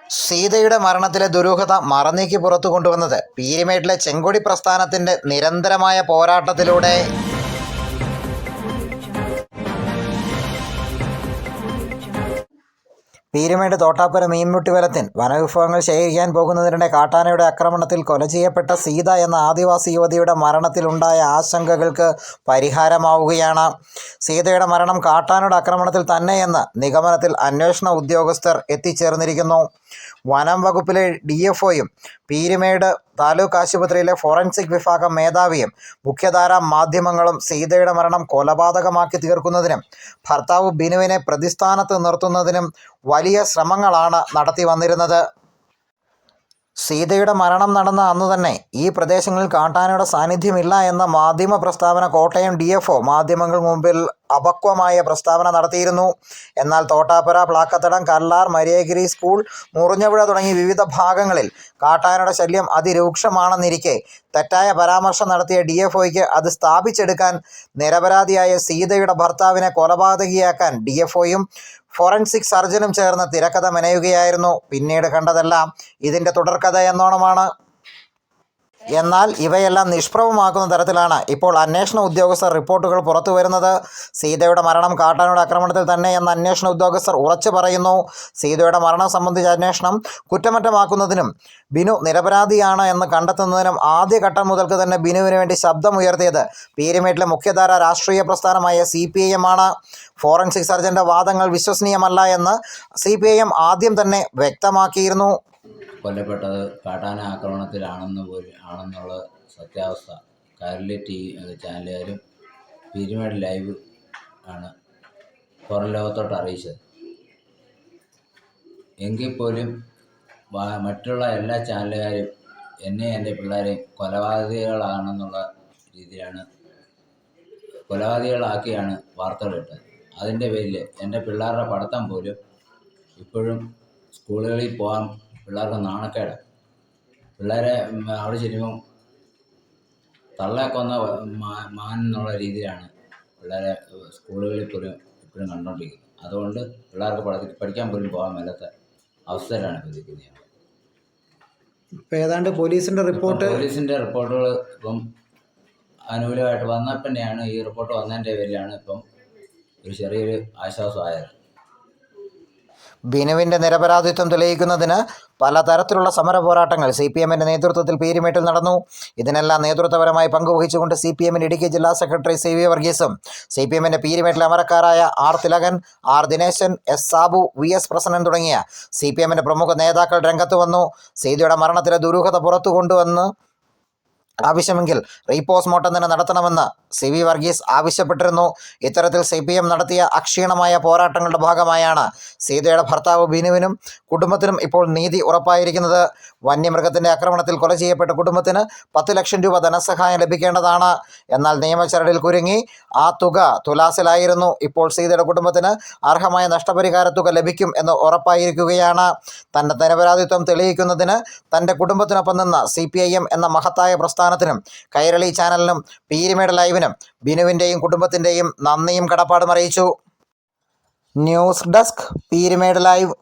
സീതയുടെ മരണത്തിലെ ദുരൂഹത മറനീക്കി പുറത്തു കൊണ്ടുവന്നത് പീരുമേട്ടിലെ ചെങ്കൊടി പ്രസ്ഥാനത്തിന്റെ നിരന്തരമായ പോരാട്ടത്തിലൂടെ. പീരുമേട് തോട്ടാപ്പുര മീൻമുട്ടിവലത്തിൽ വനവിഭവങ്ങൾ ശേഖരിക്കാൻ പോകുന്നതിനിടെ കാട്ടാനയുടെ ആക്രമണത്തിൽ കൊല ചെയ്യപ്പെട്ട സീത എന്ന ആദിവാസി യുവതിയുടെ മരണത്തിലുണ്ടായ ആശങ്കകൾക്ക് പരിഹാരമാവുകയാണ്. സീതയുടെ മരണം കാട്ടാനയുടെ ആക്രമണത്തിൽ തന്നെയെന്ന നിഗമനത്തിൽ അന്വേഷണ ഉദ്യോഗസ്ഥർ എത്തിച്ചേർന്നിരിക്കുന്നു. വനം വകുപ്പിലെ DFOയും പീരുമേട് താലൂക്ക് ആശുപത്രിയിലെ ഫോറൻസിക് വിഭാഗം മേധാവിയും മുഖ്യധാരാ മാധ്യമങ്ങളും സീതയുടെ മരണം കൊലപാതകമാക്കി തീർക്കുന്നതിനും ഭർത്താവ് ബിനുവിനെ പ്രതിസ്ഥാനത്ത് നിർത്തുന്നതിനും വലിയ ശ്രമങ്ങളാണ് നടത്തി വന്നിരുന്നത്. സീതയുടെ മരണം നടന്ന അന്നു തന്നെ ഈ പ്രദേശങ്ങളിൽ കാട്ടാനയുടെ സാന്നിധ്യമില്ല എന്ന മാധ്യമ പ്രസ്താവന കോട്ടയം DFO മാധ്യമങ്ങൾക്ക് മുമ്പിൽ അപക്വമായ പ്രസ്താവന നടത്തിയിരുന്നു. എന്നാൽ തോട്ടാപ്പുര, പ്ലാക്കത്തടം, കല്ലാർ, മരിയഗിരി സ്കൂൾ, മുറിഞ്ഞപുഴ തുടങ്ങി വിവിധ ഭാഗങ്ങളിൽ കാട്ടാനയുടെ ശല്യം അതിരൂക്ഷമാണെന്നിരിക്കെ തെറ്റായ പരാമർശം നടത്തിയ DFOയ്ക്ക് അത് സ്ഥാപിച്ചെടുക്കാൻ നിരപരാധിയായ സീതയുടെ ഭർത്താവിനെ കൊലപാതകിയാക്കാൻ DFOയും ഫോറൻസിക് സർജനും ചേർന്ന് തിരക്കഥ മെനയുകയായിരുന്നു. പിന്നീട് കണ്ടതെല്ലാം ഇതിൻ്റെ തുടർക്കഥ എന്നോണമാണ്. എന്നാൽ ഇവയെല്ലാം നിഷ്പ്രഭമാക്കുന്ന തരത്തിലാണ് ഇപ്പോൾ അന്വേഷണ ഉദ്യോഗസ്ഥർ റിപ്പോർട്ടുകൾ പുറത്തു വരുന്നത്. സീതയുടെ മരണം കാട്ടാനയുടെ ആക്രമണത്തിൽ തന്നെ എന്ന് അന്വേഷണ ഉദ്യോഗസ്ഥർ ഉറച്ചു പറയുന്നു. സീതയുടെ മരണം സംബന്ധിച്ച അന്വേഷണം കുറ്റമറ്റമാക്കുന്നതിനും ബിനു നിരപരാധിയാണ് എന്ന് കണ്ടെത്തുന്നതിനും ആദ്യഘട്ടം മുതൽക്ക് തന്നെ ബിനുവിന് വേണ്ടി ശബ്ദമുയർത്തിയത് പീരുമേട്ടിലെ മുഖ്യധാര രാഷ്ട്രീയ പ്രസ്ഥാനമായ CPIM ആണ്. ഫോറൻസിക് സർജന്റെ വാദങ്ങൾ വിശ്വസനീയമല്ല എന്ന് CPIM ആദ്യം തന്നെ വ്യക്തമാക്കിയിരുന്നു. കൊല്ലപ്പെട്ടത് കാട്ടാന ആണെന്നുള്ള സത്യാവസ്ഥ കൈരളി ചാനലുകാരും പീരുമേട് ലൈവ് ആണ് പുറം ലോകത്തോട്ട് അറിയിച്ചത്. എങ്കിൽ പോലും മറ്റുള്ള എല്ലാ ചാനലുകാരും എന്നെയും എൻ്റെ പിള്ളേരെയും കൊലപാതകികളാക്കിയാണ് വാർത്തകളിട്ടത്. അതിൻ്റെ പേരിൽ എൻ്റെ പിള്ളേരുടെ പഠിത്തം പോലും ഇപ്പോഴും സ്കൂളുകളിൽ പോകാൻ പിള്ളേർക്ക് നാണക്കേടാണ്. പിള്ളേരെ അവിടെ ചെല്ലുമ്പം തള്ളെ കൊന്ന മാൻ എന്നുള്ള രീതിയിലാണ് പിള്ളേരെ സ്കൂളുകളിൽ പോലും ഇപ്പോഴും കണ്ടുകൊണ്ടിരിക്കുന്നത്. അതുകൊണ്ട് പിള്ളേർക്ക് പഠിക്കാൻ പോലും പോകാൻ മേലാത്ത അവസ്ഥയിലാണ് ഇപ്പോൾ ഇരിക്കുന്നത്. ഇപ്പോൾ ഏതാണ്ട് പോലീസിൻ്റെ റിപ്പോർട്ടുകൾ ഇപ്പം അനുകൂലമായിട്ട് വന്നപ്പോൾ തന്നെയാണ് ഈ റിപ്പോർട്ട് വന്നതിൻ്റെ പേരിലാണ് ഇപ്പം ഒരു ചെറിയൊരു ആശ്വാസമായത്. ബിനുവിൻ്റെ നിരപരാധിത്വം തെളിയിക്കുന്നതിന് പലതരത്തിലുള്ള സമര പോരാട്ടങ്ങൾ CPMൻ്റെ നേതൃത്വത്തിൽ പീരുമേട്ടിൽ നടന്നു. ഇതിനെല്ലാം നേതൃത്വപരമായി പങ്കുവഹിച്ചുകൊണ്ട് CPMൻ്റെ ഇടുക്കി ജില്ലാ secretary CV വർഗീസും CPMൻ്റെ പീരുമേട്ടിലെ അമരക്കാരായ R Thilakan, R Dineshan, S Sabu, VS Prasannan തുടങ്ങിയ CPMൻ്റെ പ്രമുഖ നേതാക്കൾ രംഗത്ത് വന്നു. സീതയുടെ മരണത്തിലെ ദുരൂഹത പുറത്തു കൊണ്ടുവന്ന് ആവശ്യമെങ്കിൽ റീപോസ്റ്റ്മോർട്ടം തന്നെ നടത്തണമെന്ന് CV വർഗീസ് ആവശ്യപ്പെട്ടിരുന്നു. ഇത്തരത്തിൽ CPM നടത്തിയ അക്ഷീണമായ പോരാട്ടങ്ങളുടെ ഭാഗമായാണ് സീതയുടെ ഭർത്താവ് ബിനുവിനും കുടുംബത്തിനും ഇപ്പോൾ നീതി ഉറപ്പായിരിക്കുന്നത്. വന്യമൃഗത്തിൻ്റെ ആക്രമണത്തിൽ കൊല ചെയ്യപ്പെട്ട കുടുംബത്തിന് 10 ലക്ഷം രൂപ ധനസഹായം ലഭിക്കേണ്ടതാണ്. എന്നാൽ നിയമച്ചരടിൽ കുരുങ്ങി ആ തുക തുലാസിലായിരുന്നു. ഇപ്പോൾ സീതയുടെ കുടുംബത്തിന് അർഹമായ നഷ്ടപരിഹാര തുക ലഭിക്കും എന്ന് ഉറപ്പായിരിക്കുകയാണ്. തൻ്റെ നിരപരാധിത്വം തെളിയിക്കുന്നതിന് തൻ്റെ കുടുംബത്തിനൊപ്പം നിന്ന CPIM എന്ന മഹത്തായ പ്രസ്ഥാനത്തിനും കൈരളി ചാനലിനും പീരുമേട് ലൈവിനും ബിനുവിൻ്റെയും കുടുംബത്തിൻ്റെയും നന്ദിയും കടപ്പാടും അറിയിച്ചു. News desk, Peermade live.